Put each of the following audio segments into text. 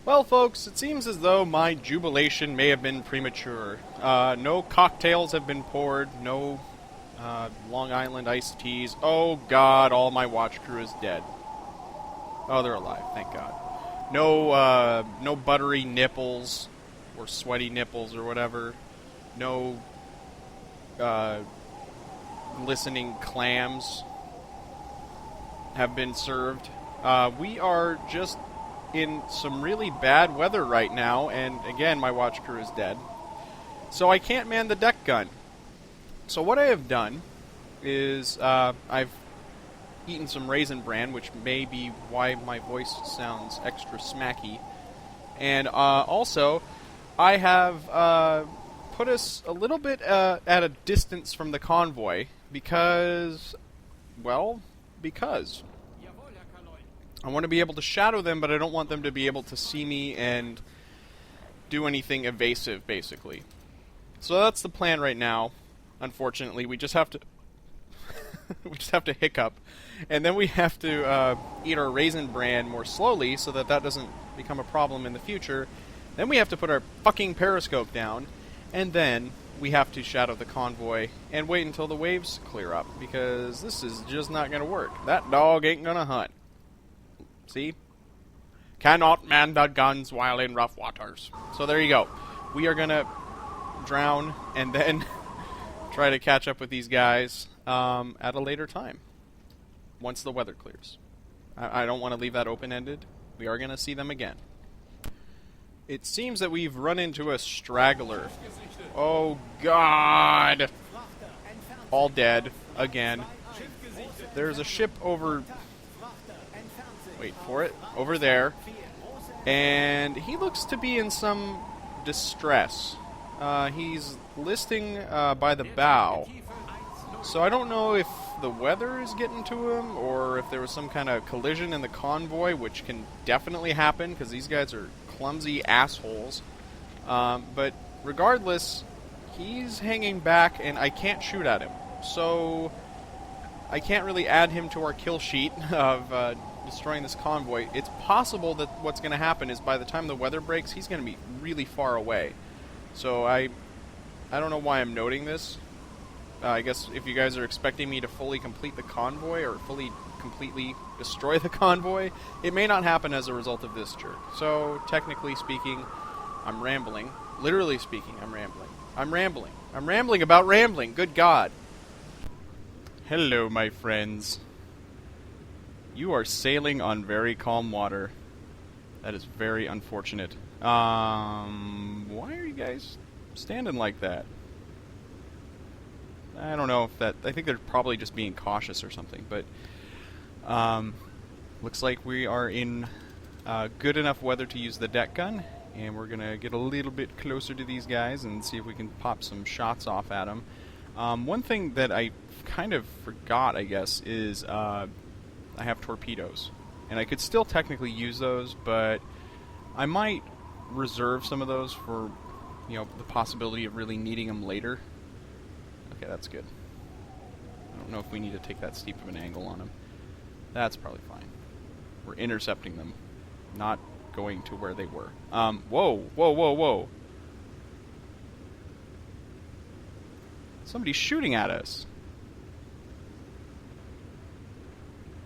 Well, folks, it seems as though my jubilation may have been premature. No cocktails have been poured, no Long Island iced teas. Oh god, all my watch crew is dead. Oh, they're alive, thank god. No buttery nipples, or sweaty nipples, or whatever. No glistening clams have been served. We are just in some really bad weather right now, and again, my watch crew is dead. So I can't man the deck gun. So what I have done is I've eaten some Raisin Bran, which may be why my voice sounds extra smacky. And also, I have put us a little bit at a distance from the convoy because, well, because I want to be able to shadow them, but I don't want them to be able to see me and do anything evasive, basically. So that's the plan right now. Unfortunately, we just have to we just have to hiccup, and then we have to eat our Raisin Bran more slowly so that that doesn't become a problem in the future. Then we have to put our fucking periscope down, and then we have to shadow the convoy and wait until the waves clear up, because this is just not going to work. That dog ain't going to hunt. See? Cannot man the guns while in rough waters. So there you go. We are going to drown and then try to catch up with these guys at a later time, once the weather clears. I don't want to leave that open-ended. We are going to see them again. It seems that we've run into a straggler. Oh, God! All dead. Again. There's a ship over... Wait for it. Over there. And he looks to be in some distress. He's listing by the bow. So I don't know if the weather is getting to him, or if there was some kind of collision in the convoy, which can definitely happen, because these guys are clumsy assholes. But regardless, he's hanging back, and I can't shoot at him. So I can't really add him to our kill sheet of destroying this convoy. It's possible that what's going to happen is by the time the weather breaks, he's going to be really far away. So I don't know why I'm noting this. I guess if you guys are expecting me to fully complete the convoy or fully completely destroy the convoy, it may not happen as a result of this jerk. So technically speaking, I'm rambling. Literally speaking, I'm rambling. I'm rambling. I'm rambling about rambling. Good God. Hello, my friends. You are sailing on very calm water. That is very unfortunate. Why are you guys standing like that? I don't know if that... I think they're probably just being cautious or something, but... looks like we are in good enough weather to use the deck gun, and we're going to get a little bit closer to these guys and see if we can pop some shots off at them. One thing that I kind of forgot, I guess, is I have torpedoes. And I could still technically use those, but I might reserve some of those for, you know, the possibility of really needing them later. Okay, that's good. I don't know if we need to take that steep of an angle on them. That's probably fine. We're intercepting them, not going to where they were. Whoa, whoa, whoa, whoa. Somebody's shooting at us.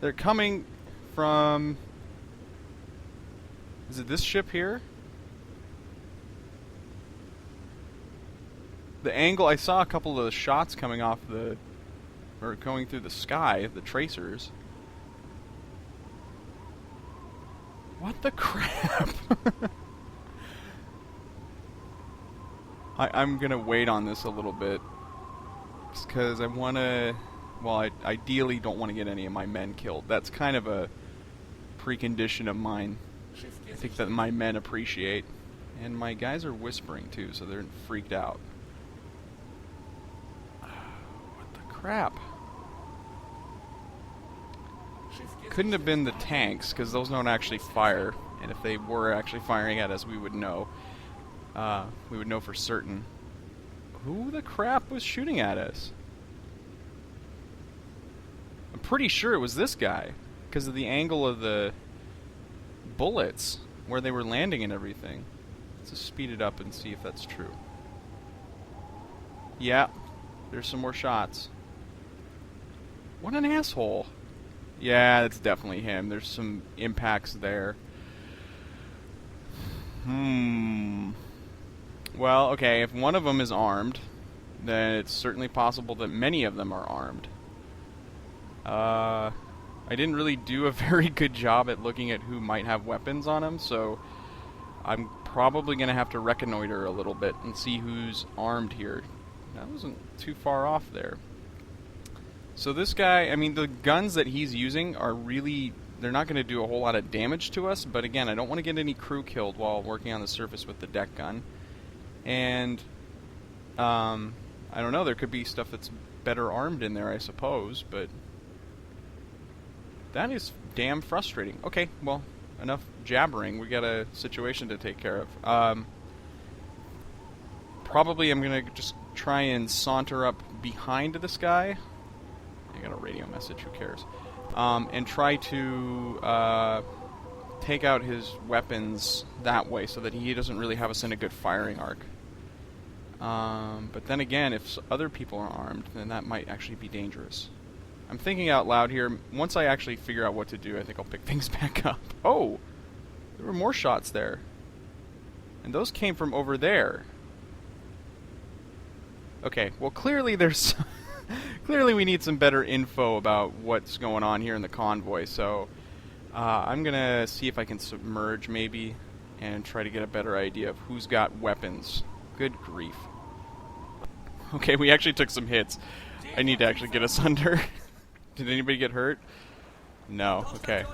They're coming from... Is it this ship here? The angle, I saw a couple of the shots coming off the... or going through the sky, the tracers. What the crap? I'm gonna wait on this a little bit. Just because I want to... Well, I ideally don't want to get any of my men killed. That's kind of a precondition of mine. I think that my men appreciate. And my guys are whispering too, so they're freaked out. What the crap? Couldn't have been the tanks, because those don't actually fire. And if they were actually firing at us, we would know. We would know for certain. Who the crap was shooting at us? I'm pretty sure it was this guy, because of the angle of the bullets where they were landing and everything. Let's just speed it up and see if that's true. Yeah, there's some more shots. What an asshole. Yeah, that's definitely him. There's some impacts there. Well, okay, if one of them is armed, then it's certainly possible that many of them are armed. I didn't really do a very good job at looking at who might have weapons on them, so I'm probably going to have to reconnoiter a little bit and see who's armed here. That wasn't too far off there. So this guy, I mean, the guns that he's using are really, they're not going to do a whole lot of damage to us, but again, I don't want to get any crew killed while working on the surface with the deck gun. And, I don't know, there could be stuff that's better armed in there, I suppose, but that is damn frustrating. Okay, well, enough jabbering. We got a situation to take care of. Probably I'm going to just try and saunter up behind this guy. I got a radio message, who cares? And try to take out his weapons that way so that he doesn't really have us in a good firing arc. But then again, if other people are armed, then that might actually be dangerous. I'm thinking out loud here. Once I actually figure out what to do, I think I'll pick things back up. Oh! There were more shots there. And those came from over there. Okay, well clearly there's... clearly we need some better info about what's going on here in the convoy, so I'm going to see if I can submerge maybe and try to get a better idea of who's got weapons. Good grief. Okay, we actually took some hits. I need to actually get us under. Did anybody get hurt? No. Okay.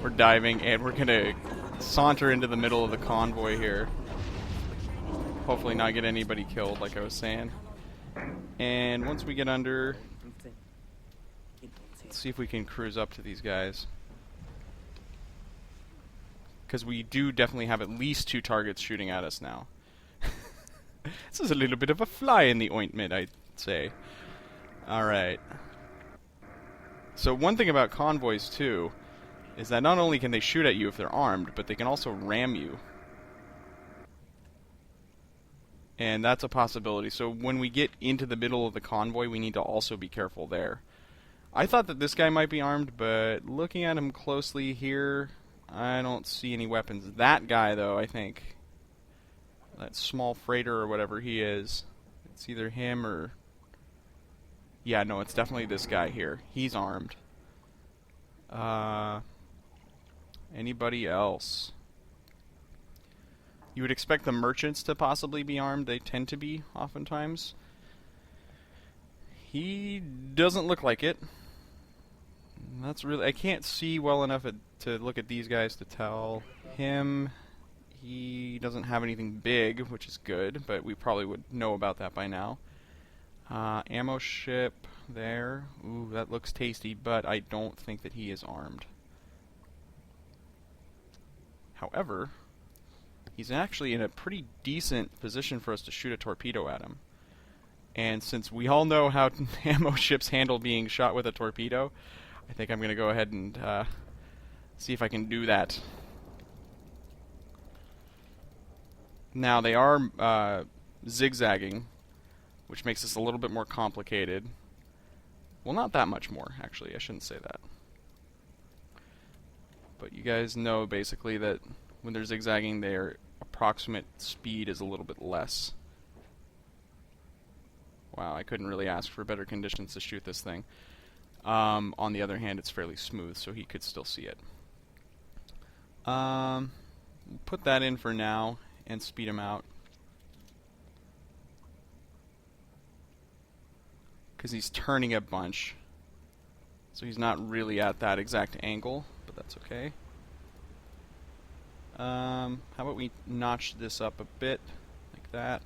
We're diving, and we're going to saunter into the middle of the convoy here. Hopefully not get anybody killed, like I was saying. And once we get under, let's see if we can cruise up to these guys. Because we do definitely have at least 2 targets shooting at us now. This is a little bit of a fly in the ointment, I'd say. Alright. So one thing about convoys, too, is that not only can they shoot at you if they're armed, but they can also ram you. And that's a possibility. So when we get into the middle of the convoy, we need to also be careful there. I thought that this guy might be armed, but looking at him closely here, I don't see any weapons. That guy, though, I think, that small freighter or whatever he is, it's either him or... Yeah, no, it's definitely this guy here. He's armed. Anybody else? You would expect the merchants to possibly be armed. They tend to be, oftentimes. He doesn't look like it. That's really... I can't see well enough to look at these guys to tell. Him, he doesn't have anything big, which is good, but we probably would know about that by now. Ammo ship there. Ooh, that looks tasty, but I don't think that he is armed. However, he's actually in a pretty decent position for us to shoot a torpedo at him. And since we all know how ammo ships handle being shot with a torpedo, I think I'm going to go ahead and see if I can do that. Now, they are zigzagging, which makes this a little bit more complicated. Well, not that much more, actually. I shouldn't say that. But you guys know, basically, that when they're zigzagging, their approximate speed is a little bit less. Wow, I couldn't really ask for better conditions to shoot this thing. On the other hand, it's fairly smooth, so he could still see it. Put that in for now and speed him out. Because he's turning a bunch. So he's not really at that exact angle, but that's okay. How about we notch this up a bit, like that.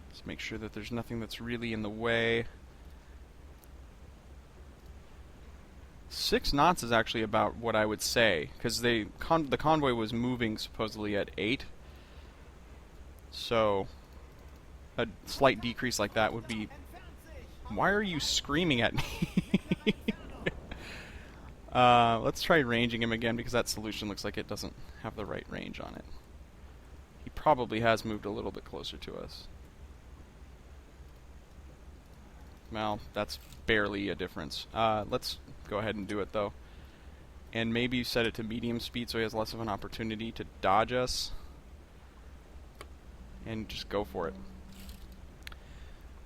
Let's make sure that there's nothing that's really in the way. 6 knots is actually about what I would say, because the convoy was moving supposedly at 8. So a slight decrease like that would be... Why are you screaming at me? Let's try ranging him again, because that solution looks like it doesn't have the right range on it. He probably has moved a little bit closer to us. Well, that's barely a difference. Let's go ahead and do it, though. And maybe set it to medium speed so he has less of an opportunity to dodge us. And just go for it.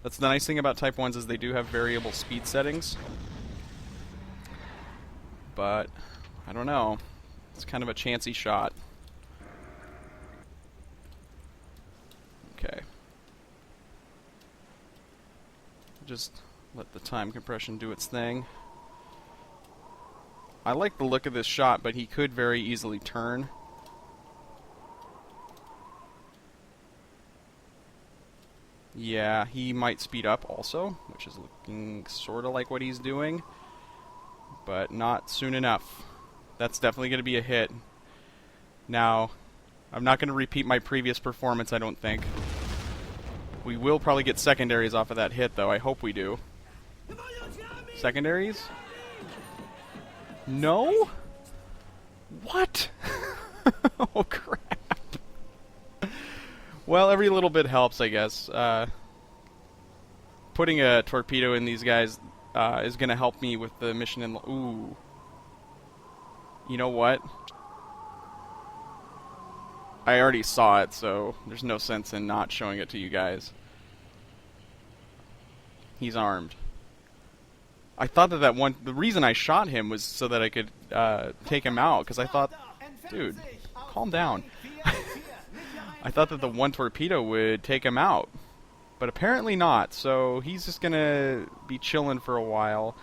That's the nice thing about Type 1s, is they do have variable speed settings. But, I don't know. It's kind of a chancy shot. Okay. Just let the time compression do its thing. I like the look of this shot, but he could very easily turn. Yeah, he might speed up also, which is looking sort of like what he's doing. But not soon enough. That's definitely going to be a hit. Now, I'm not going to repeat my previous performance, I don't think. We will probably get secondaries off of that hit, though. I hope we do. Secondaries? No? What? Oh, crap. Well, every little bit helps, I guess. Putting a torpedo in these guys is going to help me with the mission in... Ooh. You know what? I already saw it, so there's no sense in not showing it to you guys. He's armed. I thought that the reason I shot him was so that I could take him out, because I thought, dude, calm down. I thought that the one torpedo would take him out, but apparently not, so he's just gonna be chilling for a while.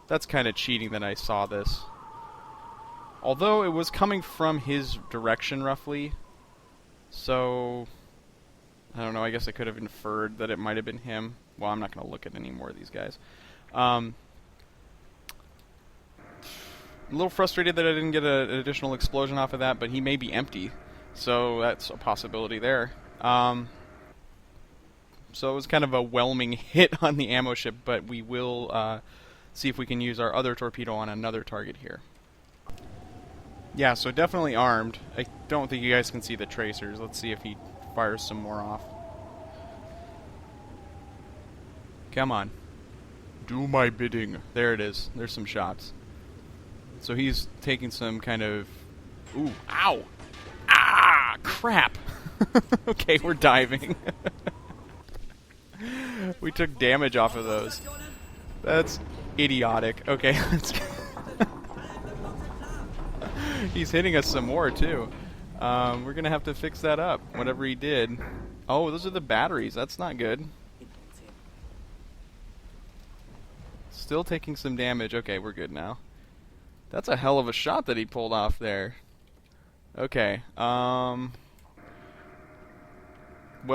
That's kind of cheating that I saw this. Although it was coming from his direction, roughly, so I don't know, I guess I could have inferred that it might have been him. Well, I'm not going to look at any more of these guys. A little frustrated that I didn't get an additional explosion off of that, but he may be empty, so that's a possibility there. So it was kind of a whelming hit on the ammo ship, but we will see if we can use our other torpedo on another target here. Yeah, so definitely armed. I don't think you guys can see the tracers. Let's see if he fires some more off. Come on. Do my bidding. There it is. There's some shots. So he's taking some kind of... Ooh, ow! Ah, crap! Okay, we're diving. We took damage off of those. That's idiotic. Okay, let's go. He's hitting us some more, too. We're going to have to fix that up, whatever he did. Oh, those are the batteries. That's not good. Still taking some damage. Okay, we're good now. That's a hell of a shot that he pulled off there. Okay. Well,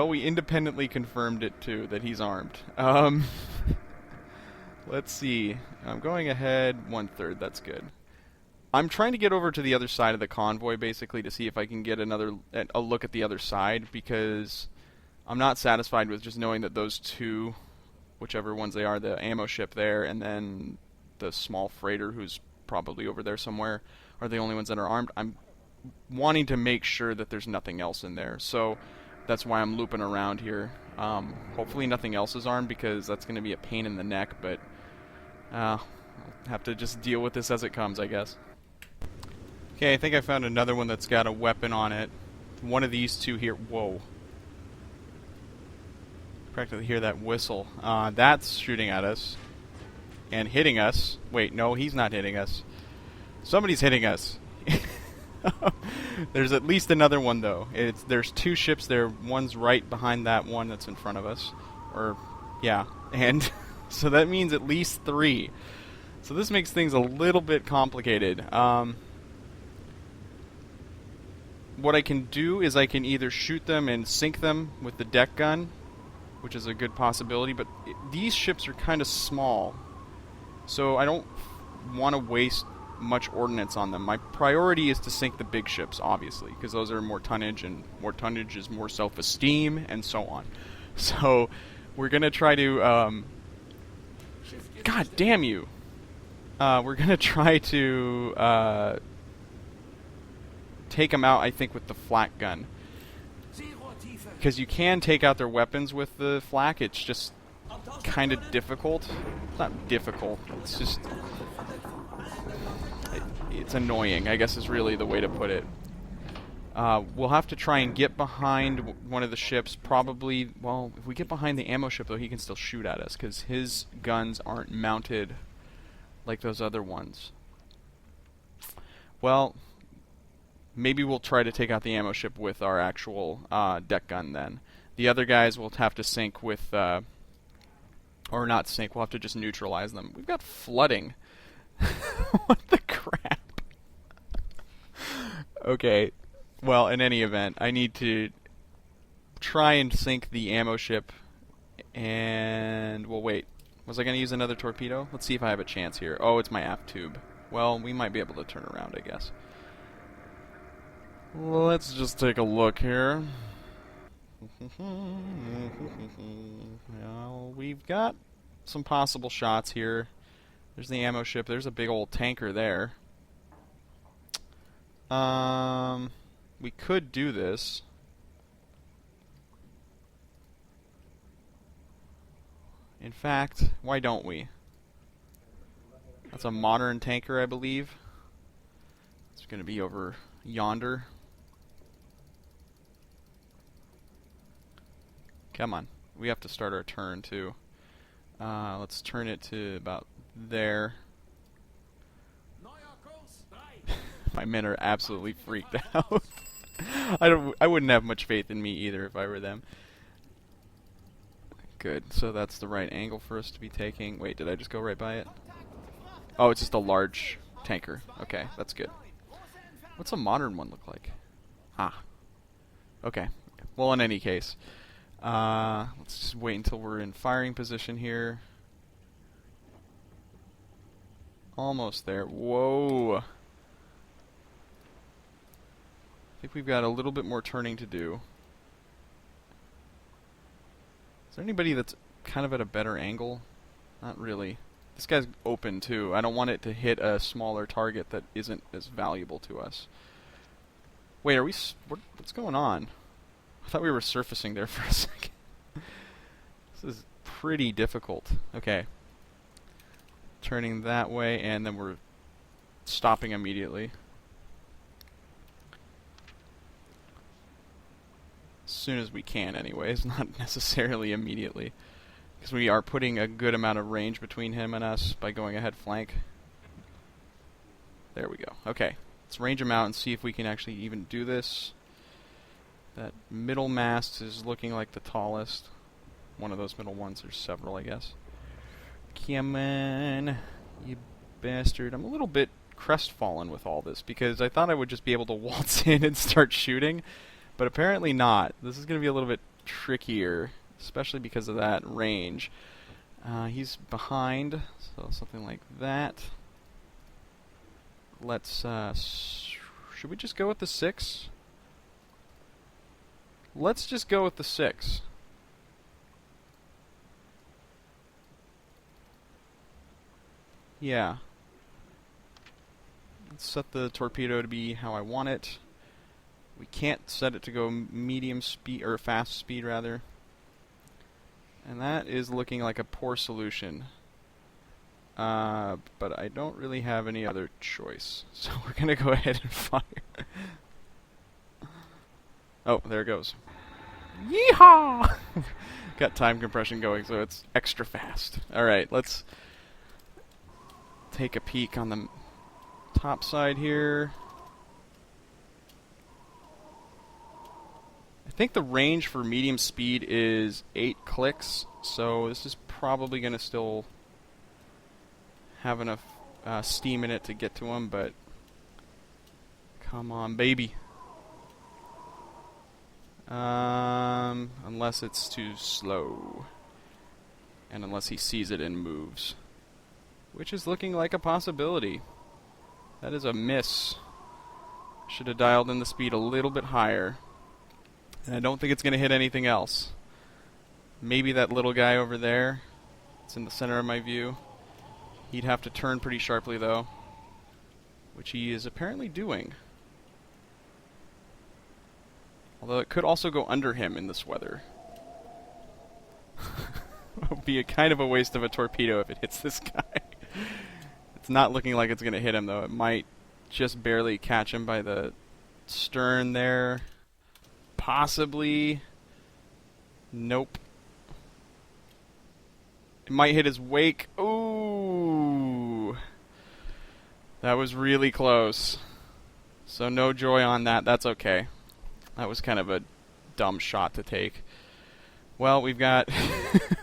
we independently confirmed it, too, that he's armed. Let's see. I'm going ahead 1/3. That's good. I'm trying to get over to the other side of the convoy, basically, to see if I can get a look at the other side, because I'm not satisfied with just knowing that those two, whichever ones they are, the ammo ship there, and then the small freighter who's probably over there somewhere, are the only ones that are armed. I'm wanting to make sure that there's nothing else in there, so that's why I'm looping around here. Hopefully nothing else is armed, because that's going to be a pain in the neck, but I'll have to just deal with this as it comes, I guess. Okay, I think I found another one that's got a weapon on it. One of these two here. Whoa. Practically hear that whistle. That's shooting at us. And hitting us. Wait, no, he's not hitting us. Somebody's hitting us. There's at least another one, though. There's two ships there. One's right behind that one that's in front of us. Or, yeah. And so that means at least 3. So this makes things a little bit complicated. What I can do is I can either shoot them and sink them with the deck gun, which is a good possibility, but these ships are kind of small, so I don't want to waste much ordnance on them. My priority is to sink the big ships, obviously, because those are more tonnage, and more tonnage is more self-esteem, and so on. So we're going to try to... God damn you! We're going to try to take them out, I think, with the flak gun. Because you can take out their weapons with the flak, it's just kind of difficult. It's not difficult, it's just... It's annoying, I guess is really the way to put it. We'll have to try and get behind one of the ships, probably... Well, if we get behind the ammo ship, though, he can still shoot at us, because his guns aren't mounted like those other ones. Well... Maybe we'll try to take out the ammo ship with our actual deck gun then. The other guys will have to sink with... or not sink, we'll have to just neutralize them. We've got flooding. What the crap? Okay. Well, in any event, I need to try and sink the ammo ship. And... Well, wait. Was I going to use another torpedo? Let's see if I have a chance here. Oh, it's my aft tube. Well, we might be able to turn around, I guess. Let's just take a look here. Well, we've got some possible shots here. There's the ammo ship. There's a big old tanker there. We could do this. In fact, why don't we? That's a modern tanker, I believe. It's going to be over yonder. Come on. We have to start our turn, too. Let's turn it to about there. My men are absolutely freaked out. I wouldn't have much faith in me either if I were them. Good. So that's the right angle for us to be taking. Wait, did I just go right by it? Oh, it's just a large tanker. Okay, that's good. What's a modern one look like? Ah. Okay. Well, in any case... let's just wait until we're in firing position here. Almost there. Whoa! I think we've got a little bit more turning to do. Is there anybody that's kind of at a better angle? Not really. This guy's open too. I don't want it to hit a smaller target that isn't as valuable to us. Wait, are we... what's going on? I thought we were surfacing there for a second. This is pretty difficult. Okay. Turning that way, and then we're stopping immediately. As soon as we can, anyways. Not necessarily immediately. Because we are putting a good amount of range between him and us by going ahead flank. There we go. Okay. Let's range him out and see if we can actually even do this. That middle mast is looking like the tallest. One of those middle ones. There's several, I guess. Come on, you bastard. I'm a little bit crestfallen with all this, because I thought I would just be able to waltz in and start shooting, but apparently not. This is going to be a little bit trickier, especially because of that range. He's behind, so something like that. Let's, should we just go with the 6? Let's just go with the 6. Yeah. Let's set the torpedo to be how I want it. We can't set it to go medium speed, or fast speed rather. And that is looking like a poor solution. But I don't really have any other choice. So we're going to go ahead and fire. Oh, there it goes. Yeehaw! Got time compression going, so it's extra fast. Alright, let's take a peek on the top side here. I think the range for medium speed is 8 clicks, so this is probably going to still have enough steam in it to get to him, but come on, baby. Unless it's too slow. And unless he sees it and moves. Which is looking like a possibility. That is a miss. Should have dialed in the speed a little bit higher. And I don't think it's going to hit anything else. Maybe that little guy over there. It's in the center of my view. He'd have to turn pretty sharply, though, which he is apparently doing. Although it could also go under him in this weather. It would be a kind of a waste of a torpedo if it hits this guy. It's not looking like it's going to hit him, though. It might just barely catch him by the stern there. Possibly. Nope. It might hit his wake. Ooh. That was really close. So no joy on that. That's okay. That was kind of a dumb shot to take. Well, we've got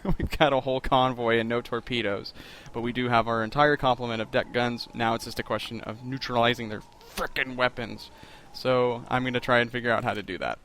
we've got a whole convoy and no torpedoes, but we do have our entire complement of deck guns. Now it's just a question of neutralizing their frickin' weapons. So I'm going to try and figure out how to do that.